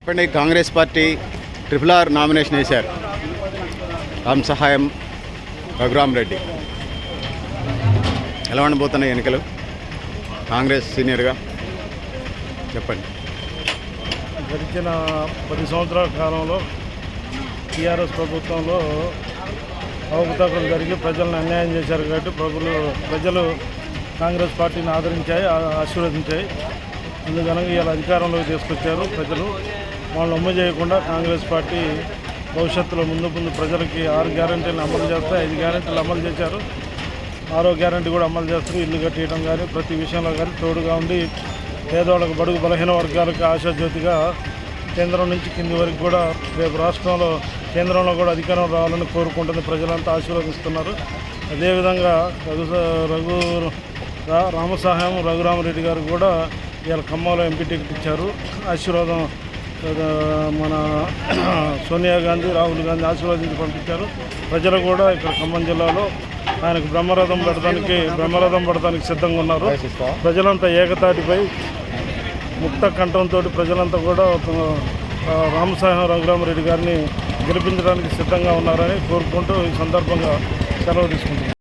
చెప్పండి. Congress party RRR nomination వేశారు. రామ్ సహాయం రఘురామ్ రెడ్డి. ఎలా ఉండబోతున్నాయి ఎన్నికలు? కాంగ్రెస్ సీనియర్గా చెప్పండి. గడిచిన 10 సంవత్సరాల కాలంలో టీఆర్ఎస్ ప్రభుత్వంలో అవకతవకలు జరిగి ప్రజలను అన్యాయం చేశారు కాబట్టి ప్రజలు కాంగ్రెస్ పార్టీని ఆశీర్వదించాయి. అందుకనగా ఇవాళ అధికారంలోకి తీసుకొచ్చారు. ప్రజలు వాళ్ళని అమ్ము చేయకుండా కాంగ్రెస్ పార్టీ భవిష్యత్తులో ముందు ప్రజలకి 6 గ్యారెంటీలు అమలు చేస్తారు. 5 గ్యారెంటీలు అమలు చేశారు. 6వ గ్యారెంటీ కూడా అమలు చేస్తారు. ఇల్లు కట్టేయడం కానీ ప్రతి విషయంలో కానీ తోడుగా ఉండి పేదవాళ్ళకు, బడుగు బలహీన వర్గాలకు ఆశాజ్యోతిగా కేంద్రం నుంచి కింది వరకు కూడా రేపు కేంద్రంలో కూడా అధికారం రావాలని కోరుకుంటుంది. ప్రజలంతా ఆశీర్వదిస్తున్నారు. అదేవిధంగా రామసహాయం రఘురామరెడ్డి గారు కూడా ఇవాళ ఖమ్మంలో ఎంపీ టికెట్ ఇచ్చారు. ఆశీర్వాదం మన సోనియా గాంధీ, రాహుల్ గాంధీ ఆశీర్వాదించి పంపించారు. ప్రజలు కూడా ఇక్కడ ఖమ్మం జిల్లాలో ఆయనకు బ్రహ్మరథం పడటానికి సిద్ధంగా ఉన్నారు. ప్రజలంతా ఏకతాటిపై ముక్త కంఠంతో ప్రజలంతా కూడా రామసహాయం రఘురామరెడ్డి గారిని గెలిపించడానికి సిద్ధంగా ఉన్నారని కోరుకుంటూ ఈ సందర్భంగా సెలవు తీసుకుంటున్నాను.